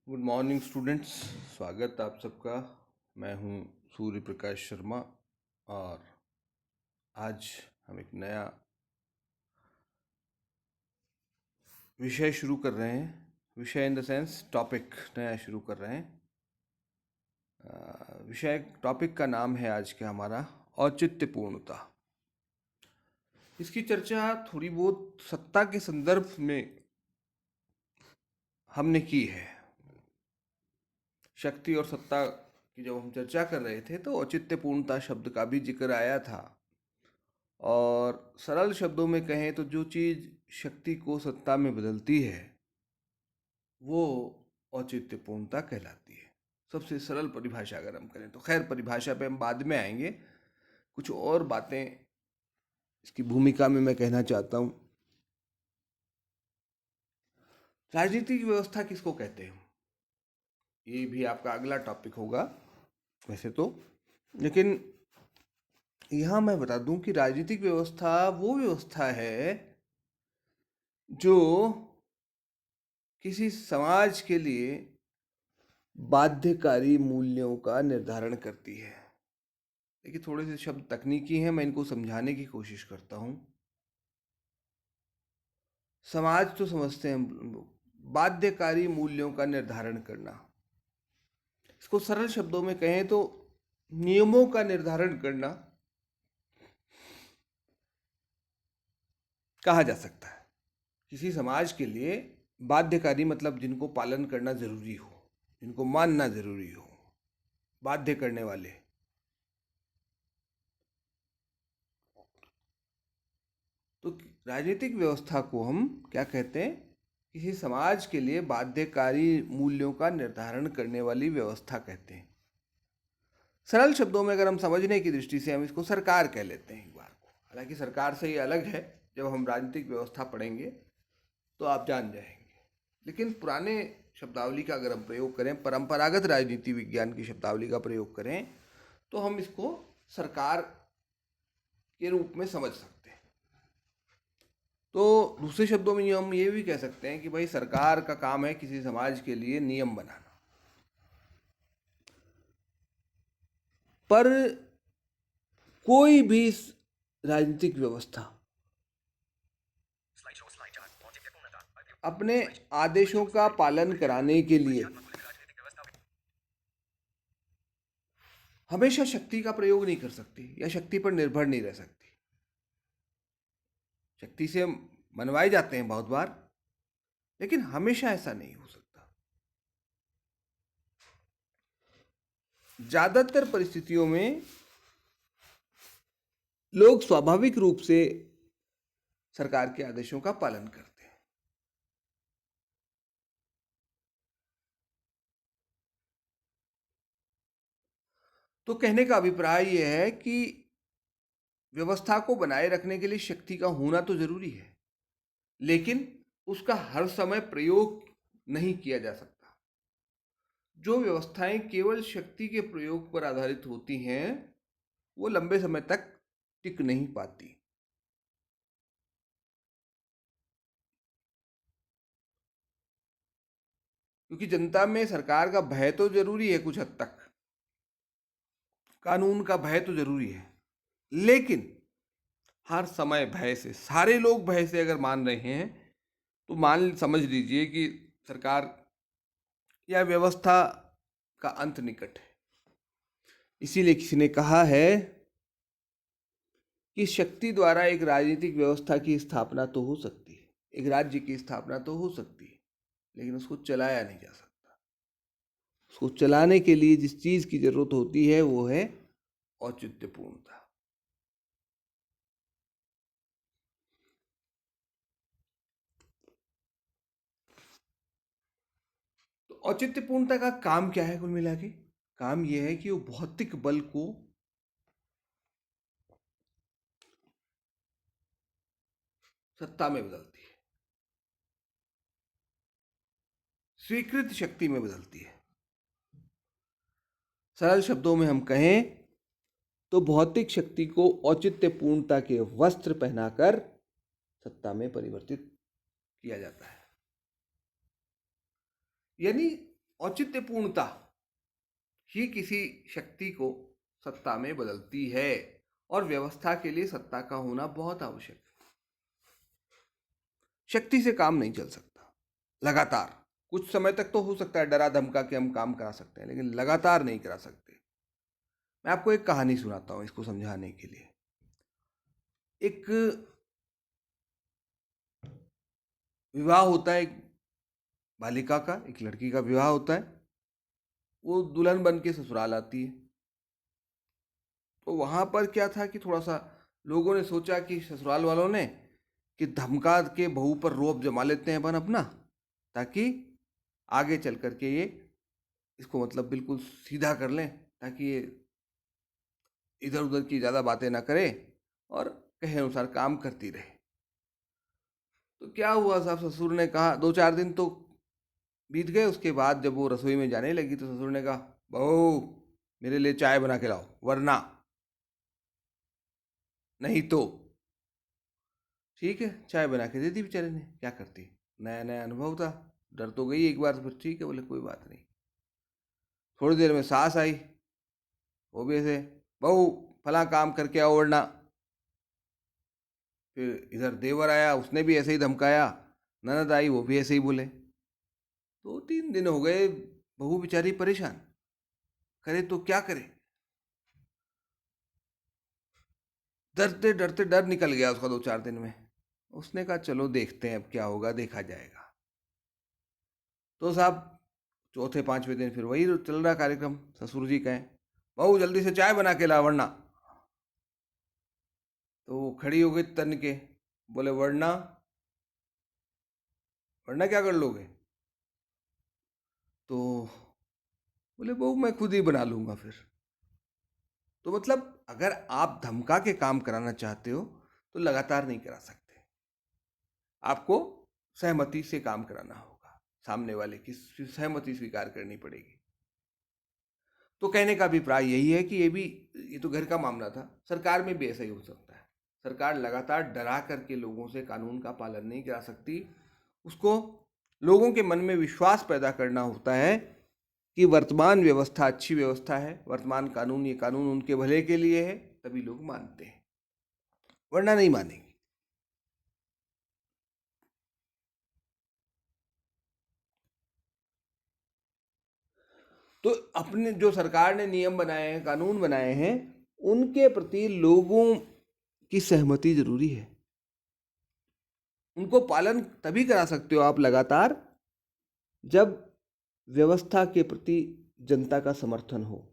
Good morning students. स्वागत आप सबका। मैं हूं सूर्य प्रकाश शर्मा और आज हम एक नया विषय शुरू कर रहे हैं। विषय इन द सेंस टॉपिक नया शुरू कर रहे हैं। विषय टॉपिक का नाम है आज का हमारा औचित्यपूर्णता। इसकी चर्चा थोड़ी बहुत सत्ता के संदर्भ में हमने की है। शक्ति और सत्ता की जब हम चर्चा कर रहे थे तो औचित्यपूर्णता शब्द का भी जिक्र आया था। और सरल शब्दों में कहें तो जो चीज़ शक्ति को सत्ता में बदलती है वो औचित्यपूर्णता कहलाती है। सबसे सरल परिभाषा अगर हम करें तो, खैर परिभाषा पे हम बाद में आएंगे। कुछ और बातें इसकी भूमिका में मैं कहना चाहता हूँ। राजनीतिक व्यवस्था किसको कहते हैं, ये भी आपका अगला टॉपिक होगा वैसे तो, लेकिन यहाँ मैं बता दूं कि राजनीतिक व्यवस्था वो व्यवस्था है जो किसी समाज के लिए बाध्यकारी मूल्यों का निर्धारण करती है। देखिए थोड़े से शब्द तकनीकी हैं, मैं इनको समझाने की कोशिश करता हूँ। समाज तो समझते हैं हम लोग, बाध्यकारी मूल्यों का निर्धारण करना, इसको सरल शब्दों में कहें तो नियमों का निर्धारण करना कहा जा सकता है। किसी समाज के लिए बाध्यकारी मतलब जिनको पालन करना जरूरी हो, जिनको मानना जरूरी हो, बाध्य करने वाले। तो राजनीतिक व्यवस्था को हम क्या कहते हैं, किसी समाज के लिए बाध्यकारी मूल्यों का निर्धारण करने वाली व्यवस्था कहते हैं। सरल शब्दों में अगर हम समझने की दृष्टि से हम इसको सरकार कह लेते हैं एक बार को। हालांकि सरकार से ये अलग है, जब हम राजनीतिक व्यवस्था पढ़ेंगे तो आप जान जाएंगे। लेकिन पुराने शब्दावली का अगर हम प्रयोग करें, परंपरागत राजनीति विज्ञान की शब्दावली का प्रयोग करें तो हम इसको सरकार के रूप में समझ सकते हैं। तो दूसरे शब्दों में हम ये भी कह सकते हैं कि भाई सरकार का काम है किसी समाज के लिए नियम बनाना। पर कोई भी राजनीतिक व्यवस्था अपने आदेशों का पालन कराने के लिए हमेशा शक्ति का प्रयोग नहीं कर सकती या शक्ति पर निर्भर नहीं रह सकती। शक्ति से मनवाए जाते हैं बहुत बार, लेकिन हमेशा ऐसा नहीं हो सकता। ज्यादातर परिस्थितियों में लोग स्वाभाविक रूप से सरकार के आदेशों का पालन करते हैं। तो कहने का अभिप्राय यह है कि व्यवस्था को बनाए रखने के लिए शक्ति का होना तो जरूरी है, लेकिन उसका हर समय प्रयोग नहीं किया जा सकता। जो व्यवस्थाएं केवल शक्ति के प्रयोग पर आधारित होती हैं वो लंबे समय तक टिक नहीं पाती। क्योंकि जनता में सरकार का भय तो जरूरी है, कुछ हद तक कानून का भय तो जरूरी है, लेकिन हर समय भय से, सारे लोग भय से अगर मान रहे हैं तो समझ लीजिए कि सरकार या व्यवस्था का अंत निकट है। इसीलिए किसी ने कहा है कि शक्ति द्वारा एक राजनीतिक व्यवस्था की स्थापना तो हो सकती है, एक राज्य की स्थापना तो हो सकती है, लेकिन उसको चलाया नहीं जा सकता। उसको चलाने के लिए जिस चीज की जरूरत होती है वो है औचित्यपूर्णता। तो औचित्यपूर्णता का काम क्या है? कुल मिला के काम यह है कि वो भौतिक बल को सत्ता में बदलती है, स्वीकृत शक्ति में बदलती है। सरल शब्दों में हम कहें तो भौतिक शक्ति को औचित्यपूर्णता के वस्त्र पहनाकर सत्ता में परिवर्तित किया जाता है। यानी औचित्यपूर्णता ही किसी शक्ति को सत्ता में बदलती है और व्यवस्था के लिए सत्ता का होना बहुत आवश्यक है। शक्ति से काम नहीं चल सकता लगातार। कुछ समय तक तो हो सकता है डरा धमका के हम काम करा सकते हैं, लेकिन लगातार नहीं करा सकते। मैं आपको एक कहानी सुनाता हूं इसको समझाने के लिए। एक विवाह होता है, एक बालिका का, एक लड़की का विवाह होता है। वो दुल्हन बन के ससुराल आती है। तो वहां पर क्या था कि थोड़ा सा लोगों ने सोचा कि ससुराल वालों ने कि धमका के बहू पर रोब जमा लेते हैं अपन अपना, ताकि आगे चल करके ये इसको मतलब बिल्कुल सीधा कर लें, ताकि ये इधर उधर की ज़्यादा बातें ना करे और कहे अनुसार काम करती रहे। तो क्या हुआ साहब, ससुर ने कहा, 2-4 दिन तो बीत गए। उसके बाद जब वो रसोई में जाने लगी तो ससुर ने कहा, बहू मेरे लिए चाय बना के लाओ, वरना नहीं तो। ठीक है, चाय बना के दे दी बेचारे ने। क्या करती, नया नया अनुभव था, डर तो गई एक बार, तो फिर ठीक है बोले कोई बात नहीं। थोड़ी देर में सास आई, वो भी ऐसे, बहू फला काम करके आओ वरना। फिर इधर देवर आया, उसने भी ऐसे ही धमकाया। ननद आई, वो भी ऐसे ही बोले। 2-3 दिन हो गए, बहू बेचारी परेशान, करे तो क्या करे। डरते डरते डर निकल गया उसका 2-4 दिन में। उसने कहा चलो देखते हैं अब क्या होगा, देखा जाएगा। तो साहब 4-5वें दिन फिर वही चल रहा कार्यक्रम। ससुर जी कहें, बहू जल्दी से चाय बना के ला वरना। तो वो खड़ी हो गई तन के, बोले वरना, वरना क्या कर लोगे। तो बोले बहू मैं खुद ही बना लूंगा फिर। तो मतलब अगर आप धमका के काम कराना चाहते हो तो लगातार नहीं करा सकते। आपको सहमति से काम कराना होगा, सामने वाले की सहमति स्वीकार करनी पड़ेगी। तो कहने का अभिप्राय यही है कि ये तो घर का मामला था, सरकार में भी ऐसा ही हो सकता है। सरकार लगातार डरा करके लोगों से कानून का पालन नहीं करा सकती। उसको लोगों के मन में विश्वास पैदा करना होता है कि वर्तमान व्यवस्था अच्छी व्यवस्था है, वर्तमान कानून, ये कानून उनके भले के लिए है, तभी लोग मानते हैं, वरना नहीं मानेंगे। तो अपने जो सरकार ने नियम बनाए हैं, कानून बनाए हैं, उनके प्रति लोगों की सहमति जरूरी है। उनको पालन तभी करा सकते हो आप लगातार जब व्यवस्था के प्रति जनता का समर्थन हो,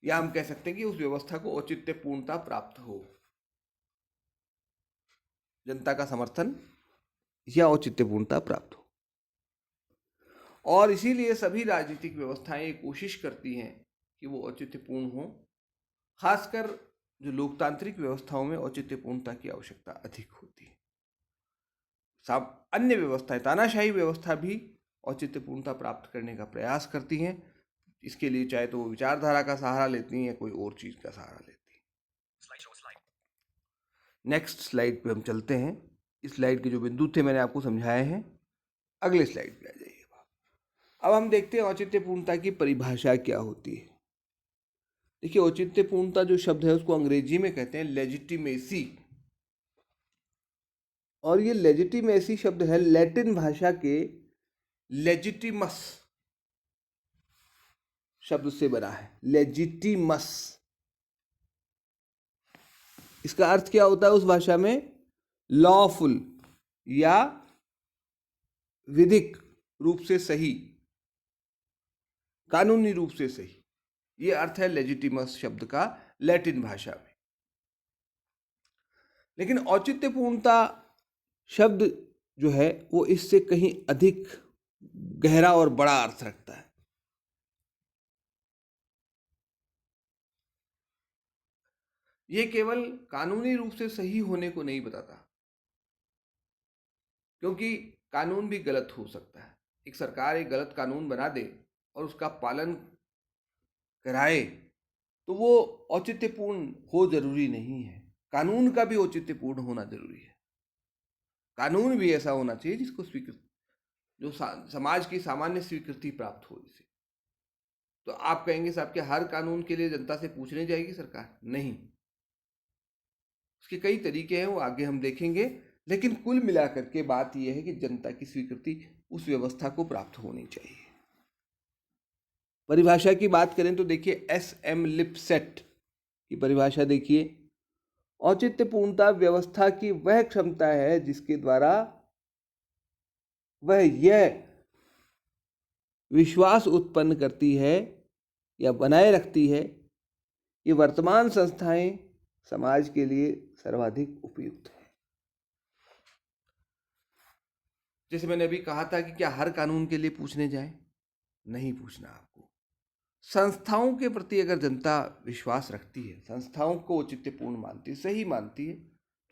या हम कह सकते हैं कि उस व्यवस्था को औचित्यपूर्णता प्राप्त हो। जनता का समर्थन या औचित्यपूर्णता प्राप्त हो। और इसीलिए सभी राजनीतिक व्यवस्थाएं कोशिश करती हैं कि वो औचित्यपूर्ण हो। खासकर जो लोकतांत्रिक व्यवस्थाओं में औचित्यपूर्णता की आवश्यकता अधिक होती है। सब अन्य व्यवस्थाएं, तानाशाही व्यवस्था भी औचित्यपूर्णता प्राप्त करने का प्रयास करती हैं। इसके लिए चाहे तो वो विचारधारा का सहारा लेती हैं या कोई और चीज का सहारा लेती हैं। नेक्स्ट स्लाइड पे हम चलते हैं। इस स्लाइड के जो बिंदु थे मैंने आपको समझाए हैं। अगले स्लाइड पे आ जाइए। अब हम देखते हैं औचित्यपूर्णता की परिभाषा क्या होती है। देखिए, औचित्यपूर्णता जो शब्द है उसको अंग्रेजी में कहते हैं लेजिटिमेसी। और ये लेजिटिमेसी शब्द है लैटिन भाषा के लेजिटिमस शब्द से बना है। लेजिटिमस, इसका अर्थ क्या होता है उस भाषा में? लॉफुल या विधिक रूप से सही, कानूनी रूप से सही। ये अर्थ है लेजिटिमस शब्द का लैटिन भाषा में। लेकिन औचित्यपूर्णता शब्द जो है वो इससे कहीं अधिक गहरा और बड़ा अर्थ रखता है। ये केवल कानूनी रूप से सही होने को नहीं बताता, क्योंकि कानून भी गलत हो सकता है। एक सरकार एक गलत कानून बना दे और उसका पालन कराए तो वो औचित्यपूर्ण हो जरूरी नहीं है। कानून का भी औचित्यपूर्ण होना जरूरी है। कानून भी ऐसा होना चाहिए जिसको स्वीकृत जो समाज की सामान्य स्वीकृति प्राप्त हो इसे। तो आप कहेंगे साहब कि हर कानून के लिए जनता से पूछने जाएगी सरकार? नहीं, उसके कई तरीके हैं, वो आगे हम देखेंगे। लेकिन कुल मिलाकर के बात यह है कि जनता की स्वीकृति उस व्यवस्था को प्राप्त होनी चाहिए। परिभाषा की बात करें तो देखिए, एस.एम. लिपसेट की परिभाषा देखिए, औचित्यपूर्णता व्यवस्था की वह क्षमता है जिसके द्वारा वह यह विश्वास उत्पन्न करती है या बनाए रखती है कि वर्तमान संस्थाएं समाज के लिए सर्वाधिक उपयुक्त है। जैसे मैंने अभी कहा था कि क्या हर कानून के लिए पूछने जाए? नहीं पूछना आपको। संस्थाओं के प्रति अगर जनता विश्वास रखती है, संस्थाओं को औचित्यपूर्ण मानती है, सही मानती है,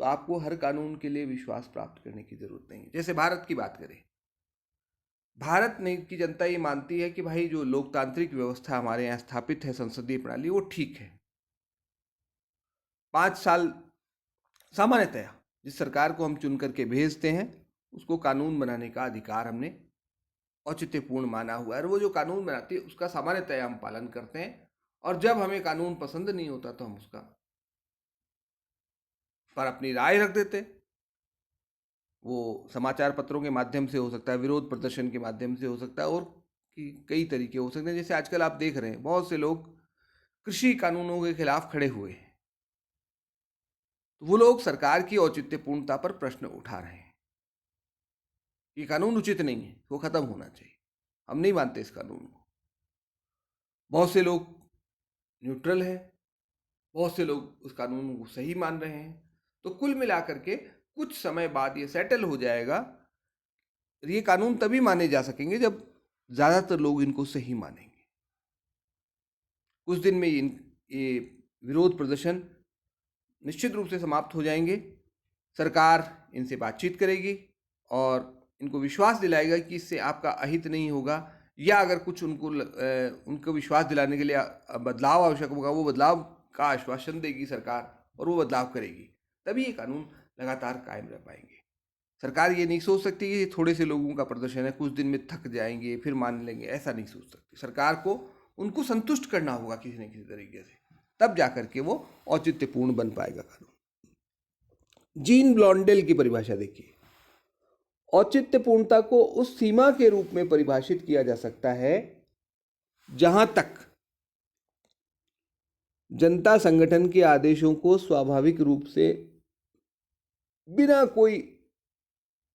तो आपको हर कानून के लिए विश्वास प्राप्त करने की जरूरत नहीं है। जैसे भारत की बात करें, भारत ने की जनता ये मानती है कि भाई जो लोकतांत्रिक व्यवस्था हमारे यहाँ स्थापित है, संसदीय प्रणाली, वो ठीक है। 5 साल सामान्यतया जिस सरकार को हम चुन करके भेजते हैं उसको कानून बनाने का अधिकार हमने औचित्यपूर्ण माना हुआ है, और वो जो कानून बनाती है उसका सामान्यतया हम पालन करते हैं। और जब हमें कानून पसंद नहीं होता तो हम उसका पर अपनी राय रख देते। वो समाचार पत्रों के माध्यम से हो सकता है, विरोध प्रदर्शन के माध्यम से हो सकता है, और कई तरीके हो सकते हैं। जैसे आजकल आप देख रहे हैं बहुत से लोग कृषि कानूनों के खिलाफ खड़े हुए हैं, तो वो लोग सरकार की औचित्यपूर्णता पर प्रश्न उठा रहे हैं। ये कानून उचित नहीं है, वो खत्म होना चाहिए, हम नहीं मानते इस कानून को। बहुत से लोग न्यूट्रल है, बहुत से लोग उस कानून को सही मान रहे हैं। तो कुल मिलाकर के कुछ समय बाद ये सेटल हो जाएगा। ये कानून तभी माने जा सकेंगे जब ज़्यादातर लोग इनको सही मानेंगे। कुछ दिन में ये विरोध प्रदर्शन निश्चित रूप से समाप्त हो जाएंगे। सरकार इनसे बातचीत करेगी और इनको विश्वास दिलाएगा कि इससे आपका अहित नहीं होगा, या अगर कुछ उनको विश्वास दिलाने के लिए बदलाव आवश्यक होगा, वो बदलाव का आश्वासन देगी सरकार और वो बदलाव करेगी। तभी ये कानून लगातार कायम रह पाएंगे। सरकार ये नहीं सोच सकती कि थोड़े से लोगों का प्रदर्शन है, कुछ दिन में थक जाएंगे फिर मान लेंगे, ऐसा नहीं सोच सकती। सरकार को उनको संतुष्ट करना होगा किसी न किसी तरीके से, तब जाकर के वो औचित्यपूर्ण बन पाएगा कानून। जीन ब्लॉन्डेल की परिभाषा देखिए, औचित्यपूर्णता को उस सीमा के रूप में परिभाषित किया जा सकता है जहां तक जनता संगठन के आदेशों को स्वाभाविक रूप से बिना कोई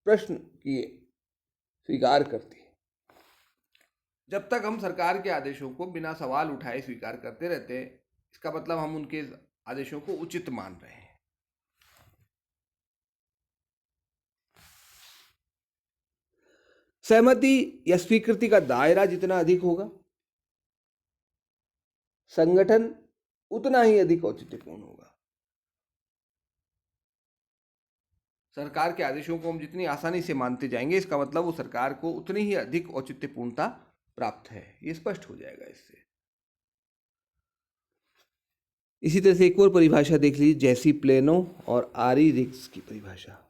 प्रश्न किए स्वीकार करती है। जब तक हम सरकार के आदेशों को बिना सवाल उठाए स्वीकार करते रहते हैं, इसका मतलब हम उनके आदेशों को उचित मान रहे हैं। सहमति या स्वीकृति का दायरा जितना अधिक होगा, संगठन उतना ही अधिक औचित्यपूर्ण होगा। सरकार के आदेशों को हम जितनी आसानी से मानते जाएंगे, इसका मतलब वो सरकार को उतनी ही अधिक औचित्यपूर्णता प्राप्त है, ये स्पष्ट हो जाएगा इससे। इसी तरह से एक और परिभाषा देख लीजिए, जैसी प्लेनो और आरी रिग्स की परिभाषा।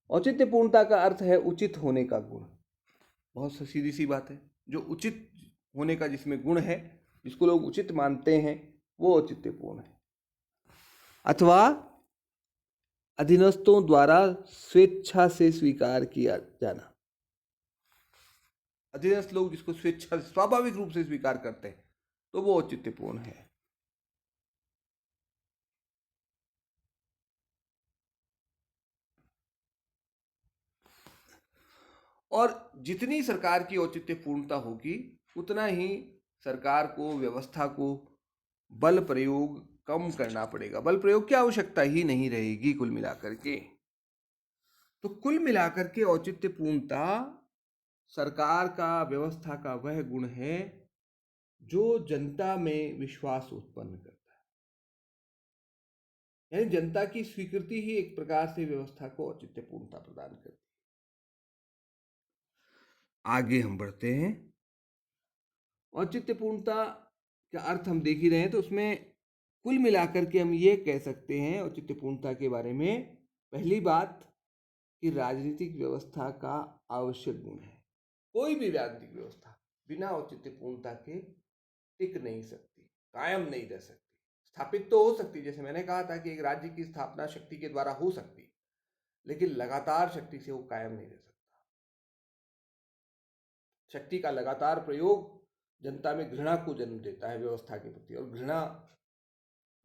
औचित्यपूर्णता का अर्थ है उचित होने का गुण। बहुत सीधी सी बात है, जो उचित होने का जिसमें गुण है, जिसको लोग उचित मानते हैं, वो औचित्यपूर्ण है। अथवा अधीनस्थों द्वारा स्वेच्छा से स्वीकार किया जाना। अधीनस्थ लोग जिसको स्वेच्छा स्वाभाविक रूप से स्वीकार करते हैं, तो वो औचित्यपूर्ण है। और जितनी सरकार की औचित्यपूर्णता होगी, उतना ही सरकार को, व्यवस्था को बल प्रयोग कम करना पड़ेगा। बल प्रयोग की आवश्यकता ही नहीं रहेगी कुल मिलाकर के। तो कुल मिलाकर के औचित्यपूर्णता सरकार का, व्यवस्था का वह गुण है जो जनता में विश्वास उत्पन्न करता है। यानी जनता की स्वीकृति ही एक प्रकार से व्यवस्था को औचित्यपूर्णता प्रदान करती है। आगे हम बढ़ते हैं। औचित्यपूर्णता का अर्थ हम देख ही रहे हैं, तो उसमें कुल मिलाकर के हम ये कह सकते हैं औचित्यपूर्णता के बारे में, पहली बात कि राजनीतिक व्यवस्था का आवश्यक गुण है। कोई भी राजनीतिक व्यवस्था बिना औचित्यपूर्णता के टिक नहीं सकती, कायम नहीं रह सकती। स्थापित तो हो सकती, जैसे मैंने कहा था कि एक राज्य की स्थापना शक्ति के द्वारा हो सकती, लेकिन लगातार शक्ति से वो कायम नहीं रह सकता। शक्ति का लगातार प्रयोग जनता में घृणा को जन्म देता है व्यवस्था के प्रति, और घृणा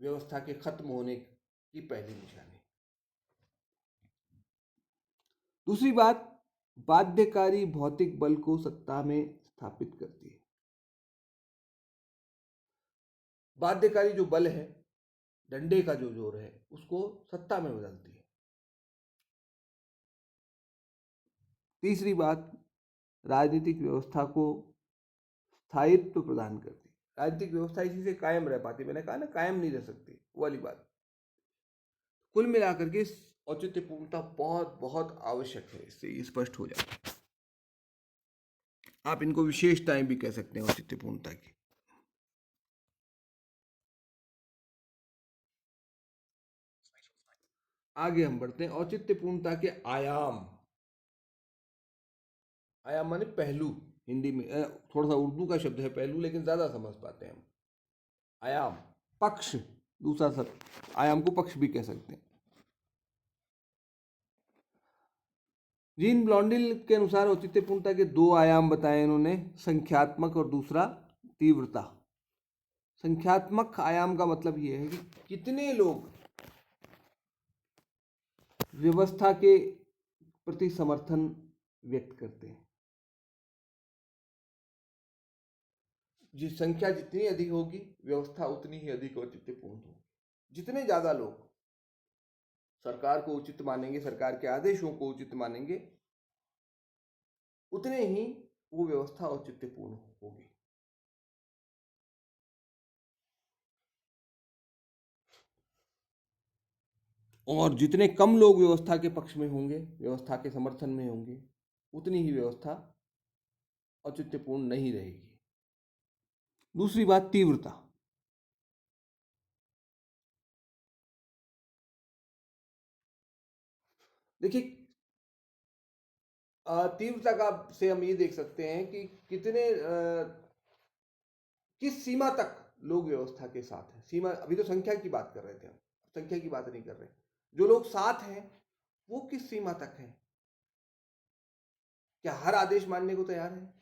व्यवस्था के खत्म होने की पहली निशानी। दूसरी बात, बाध्यकारी भौतिक बल को सत्ता में स्थापित करती है। बाध्यकारी जो बल है, डंडे का जो जोर है, उसको सत्ता में बदलती है। तीसरी बात, राजनीतिक व्यवस्था को स्थायित्व प्रदान करती है। राजनीतिक व्यवस्था इसी से कायम रह पाती, मैंने कहा ना कायम नहीं रह सकती, वो वाली बात। कुल मिलाकर के औचित्यपूर्णता बहुत बहुत आवश्यक है, इससे ये स्पष्ट हो जाता है। आप इनको विशेषताएं भी कह सकते हैं औचित्यपूर्णता की। आगे हम बढ़ते हैं, औचित्यपूर्णता के आयाम। आयाम माने पहलू, हिंदी में थोड़ा सा उर्दू का शब्द है पहलू, लेकिन ज्यादा समझ पाते हैं हम। आयाम, पक्ष, दूसरा शब्द आयाम को पक्ष भी कह सकते हैं। जीन ब्लॉन्डिल के अनुसार औचित्यपूर्णता के दो आयाम बताए इन्होंने, संख्यात्मक और दूसरा तीव्रता। संख्यात्मक आयाम का मतलब यह है कि कितने लोग व्यवस्था के प्रति समर्थन व्यक्त करते हैं। जिस संख्या जितनी अधिक होगी, व्यवस्था उतनी ही अधिक औचित्यपूर्ण होगी। जितने ज्यादा लोग सरकार को उचित मानेंगे, सरकार के आदेशों को उचित मानेंगे, उतने ही वो व्यवस्था औचित्यपूर्ण होगी। और जितने कम लोग व्यवस्था के पक्ष में होंगे, व्यवस्था के समर्थन में होंगे, उतनी ही व्यवस्था औचित्यपूर्ण नहीं रहेगी। दूसरी बात, तीव्रता। देखिए, तीव्रता का से हम ये देख सकते हैं कि किस सीमा तक लोग व्यवस्था के साथ हैं। सीमा, अभी तो संख्या की बात कर रहे थे हम, संख्या की बात नहीं कर रहे। जो लोग साथ हैं वो किस सीमा तक हैं? क्या हर आदेश मानने को तैयार है,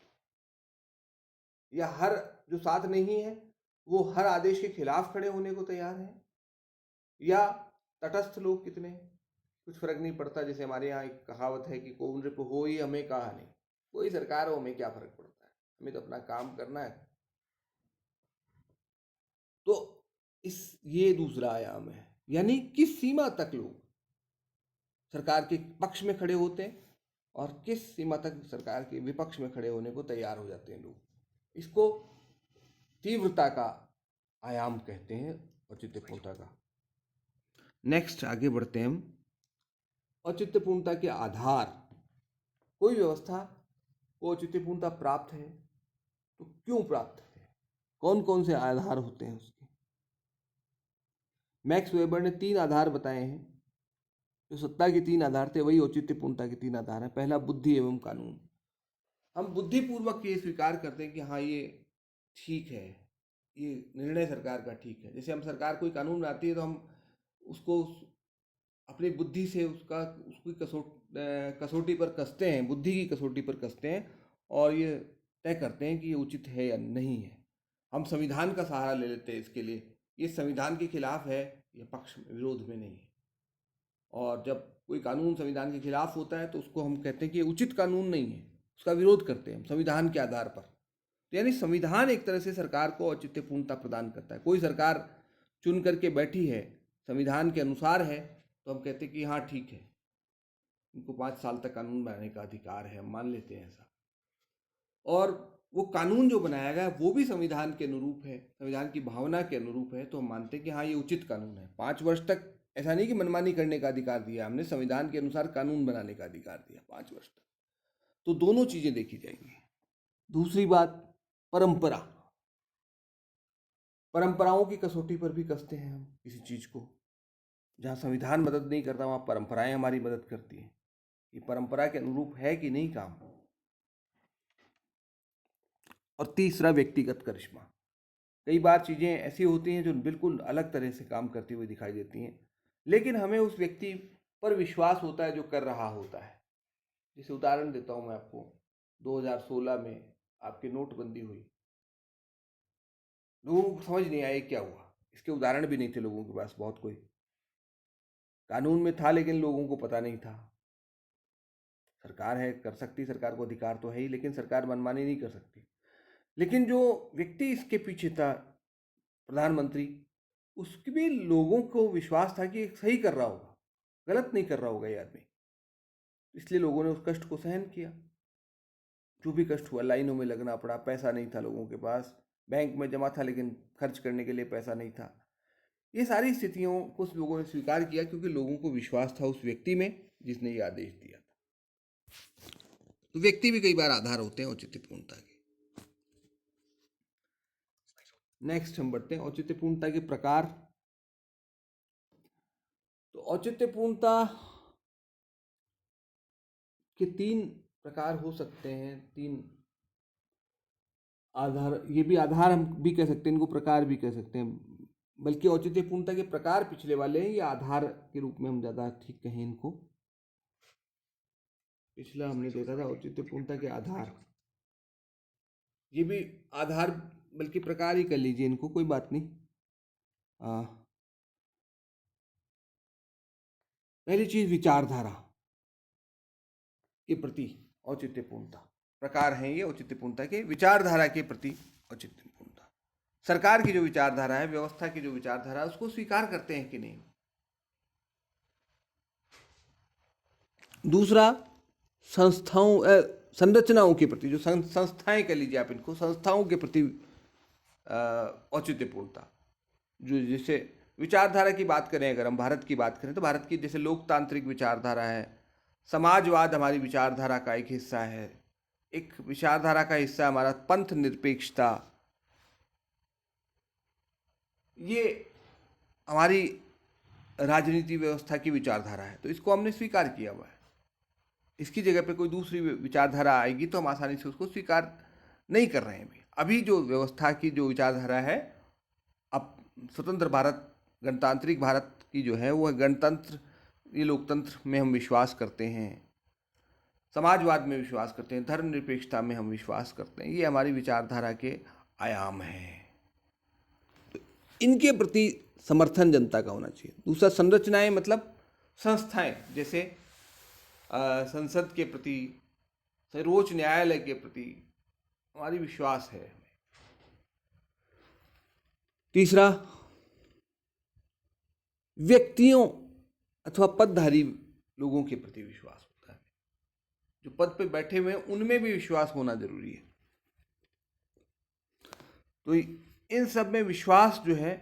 या हर जो साथ नहीं है वो हर आदेश के खिलाफ खड़े होने को तैयार है, या तटस्थ लोग कितने हैं, कुछ फर्क नहीं पड़ता। जैसे हमारे यहाँ एक कहावत है कि कौन रिप हो ही हमें कहा नहीं, कोई सरकार हो हमें क्या फर्क पड़ता है, हमें तो अपना काम करना है। तो ये दूसरा आयाम है, यानी किस सीमा तक लोग सरकार के पक्ष में खड़े होते हैं और किस सीमा तक सरकार के विपक्ष में खड़े होने को तैयार हो जाते हैं लोग। इसको तीव्रता का आयाम कहते हैं, औचित्यपूर्णता का। नेक्स्ट आगे बढ़ते हैं हम, औचित्यपूर्णता के आधार। कोई व्यवस्था को औचित्यपूर्णता प्राप्त है तो क्यों प्राप्त है, कौन कौन से आधार होते हैं उसके। मैक्स वेबर ने 3 आधार बताए हैं। जो सत्ता के 3 आधार थे वही औचित्यपूर्णता के 3 आधार हैं। पहला, बुद्धि एवं कानून। हम बुद्धिपूर्वक ये स्वीकार करते हैं कि हाँ ये ठीक है, ये निर्णय सरकार का ठीक है। जैसे हम सरकार कोई कानून बनाती है तो हम उसको अपनी बुद्धि से उसकी कसौटी पर कसते हैं, बुद्धि की कसौटी पर कसते हैं और ये तय करते हैं कि ये उचित है या नहीं है। हम संविधान का सहारा ले लेते हैं इसके लिए, ये संविधान के खिलाफ है, ये पक्ष विरोध में नहीं है। और जब कोई कानून संविधान के खिलाफ होता है तो उसको हम कहते हैं कि ये उचित कानून नहीं है, उसका विरोध करते हैं हम संविधान के आधार पर। तो यानी संविधान एक तरह से सरकार को औचित्यपूर्णता प्रदान करता है। कोई सरकार चुन करके बैठी है, संविधान के अनुसार है, तो हम कहते हैं कि हाँ ठीक है, उनको 5 साल तक कानून बनाने का अधिकार है, हम मान लेते हैं ऐसा। और वो कानून जो बनाया गया वो भी संविधान के अनुरूप है, संविधान की भावना के अनुरूप है, तो हम मानते हैं कि हाँ ये उचित कानून है। 5 वर्ष तक ऐसा नहीं कि मनमानी करने का अधिकार दिया हमने, संविधान के अनुसार कानून बनाने का अधिकार दिया 5 वर्ष तक। तो दोनों चीजें देखी जाएंगी। दूसरी बात, परंपरा। परंपराओं की कसौटी पर भी कसते हैं हम किसी चीज को। जहाँ संविधान मदद नहीं करता वहाँ परंपराएं हमारी मदद करती हैं कि परंपरा के अनुरूप है कि नहीं काम। और तीसरा, व्यक्तिगत करिश्मा। कई बार चीज़ें ऐसी होती हैं जो बिल्कुल अलग तरह से काम करती हुई दिखाई देती हैं, लेकिन हमें उस व्यक्ति पर विश्वास होता है जो कर रहा होता है। जैसे उदाहरण देता हूँ मैं आपको, 2016 में आपकी नोटबंदी हुई, लोगों को समझ नहीं आया क्या हुआ, इसके उदाहरण भी नहीं थे लोगों के पास बहुत कोई। कानून में था लेकिन लोगों को पता नहीं था। सरकार है, कर सकती, सरकार को अधिकार तो है ही, लेकिन सरकार मनमानी नहीं कर सकती। लेकिन जो व्यक्ति इसके पीछे था, प्रधानमंत्री, उसके भी लोगों को विश्वास था कि सही कर रहा होगा, गलत नहीं कर रहा होगा ये आदमी, इसलिए लोगों ने उस कष्ट को सहन किया। जो भी कष्ट हुआ, लाइनों में लगना पड़ा, पैसा नहीं था लोगों के पास, बैंक में जमा था लेकिन खर्च करने के लिए पैसा नहीं था। ये सारी स्थितियों को कुछ लोगों ने स्वीकार किया क्योंकि लोगों को विश्वास था उस व्यक्ति में जिसने ये आदेश दिया था। तो व्यक्ति भी कई बार आधार होते हैं औचित्यपूर्णता के। नेक्स्ट हम बढ़ते हैं औचित्यपूर्णता के प्रकार। तो औचित्यपूर्णता के 3 प्रकार हो सकते हैं, 3 आधार, ये भी आधार हम भी कह सकते हैं, इनको प्रकार भी कह सकते हैं, बल्कि औचित्यपूर्णता के प्रकार पिछले वाले हैं, ये आधार के रूप में हम ज़्यादा ठीक कहें इनको। पिछला हमने देखा था औचित्यपूर्णता के आधार, ये भी आधार बल्कि प्रकार ही कर लीजिए इनको, कोई बात नहीं। पहली चीज, विचारधारा के प्रति औचित्यपूर्णता। प्रकार हैं ये औचित्यपूर्णता के, विचारधारा के प्रति औचित्यपूर्णता। सरकार की जो विचारधारा है, व्यवस्था की जो विचारधारा है, उसको स्वीकार करते हैं कि नहीं। दूसरा, संस्थाओं संरचनाओं के प्रति, जो संस्थाएं कह लीजिए आप इनको, संस्थाओं के प्रति औचित्यपूर्णता। जो जैसे विचारधारा की बात करें, अगर हम भारत की बात करें तो भारत की जैसे लोकतांत्रिक विचारधारा है, समाजवाद हमारी विचारधारा का एक हिस्सा है। एक विचारधारा का हिस्सा हमारा पंथ निरपेक्षता, ये हमारी राजनीति व्यवस्था की विचारधारा है, तो इसको हमने स्वीकार किया हुआ है। इसकी जगह पे कोई दूसरी विचारधारा आएगी तो हम आसानी से उसको स्वीकार नहीं कर रहे हैं। अभी जो व्यवस्था की जो विचारधारा है, अब स्वतंत्र भारत, गणतांत्रिक भारत की जो है वो गणतंत्र, ये लोकतंत्र में हम विश्वास करते हैं, समाजवाद में विश्वास करते हैं, धर्मनिरपेक्षता में हम विश्वास करते हैं। ये हमारी विचारधारा के आयाम हैं, तो इनके प्रति समर्थन जनता का होना चाहिए। दूसरा, संरचनाएं मतलब संस्थाएं, जैसे संसद के प्रति, सर्वोच्च न्यायालय के प्रति हमारी विश्वास है। तीसरा, व्यक्तियों अथवा पदधारी लोगों के प्रति विश्वास होता है। जो पद पे बैठे हुए हैं उनमें भी विश्वास होना जरूरी है। तो इन सब में विश्वास जो है,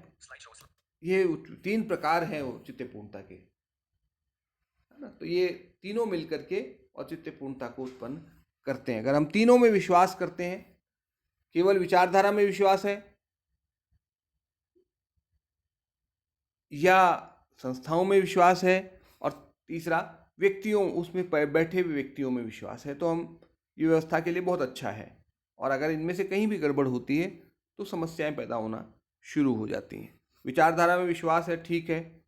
ये 3 प्रकार हैं औचित्यपूर्णता के, है ना। तो ये तीनों मिलकर के औचित्यपूर्णता को उत्पन्न करते हैं। अगर हम तीनों में विश्वास करते हैं, केवल विचारधारा में विश्वास है या संस्थाओं में विश्वास है, और तीसरा व्यक्तियों, उसमें बैठे हुए व्यक्तियों में विश्वास है, तो हम ये व्यवस्था के लिए बहुत अच्छा है। और अगर इनमें से कहीं भी गड़बड़ होती है तो समस्याएं पैदा होना शुरू हो जाती हैं। विचारधारा में विश्वास है, ठीक है,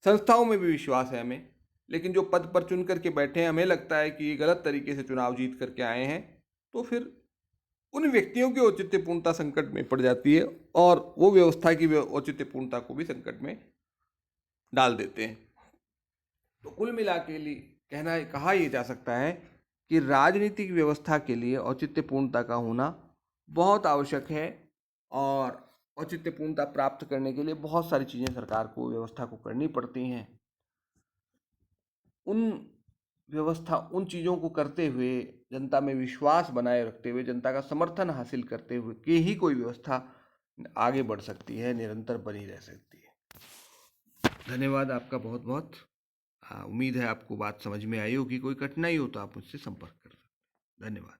संस्थाओं में भी विश्वास है हमें, लेकिन जो पद पर चुन करके बैठे हैं, हमें लगता है कि ये गलत तरीके से चुनाव जीत करके आए हैं, तो फिर उन व्यक्तियों की औचित्यपूर्णता संकट में पड़ जाती है और वो व्यवस्था की औचित्यपूर्णता को भी संकट में डाल देते हैं। तो कुल मिला के लिए कहा यह जा सकता है कि राजनीतिक व्यवस्था के लिए औचित्यपूर्णता का होना बहुत आवश्यक है, और औचित्यपूर्णता प्राप्त करने के लिए बहुत सारी चीज़ें सरकार को, व्यवस्था को करनी पड़ती हैं। उन चीज़ों को करते हुए, जनता में विश्वास बनाए रखते हुए, जनता का समर्थन हासिल करते हुए कि ही कोई व्यवस्था आगे बढ़ सकती है, निरंतर बनी रह सकती है। धन्यवाद आपका बहुत बहुत। उम्मीद है आपको बात समझ में आई होगी। कोई कठिनाई हो तो आप मुझसे संपर्क कर सकते हैं। धन्यवाद।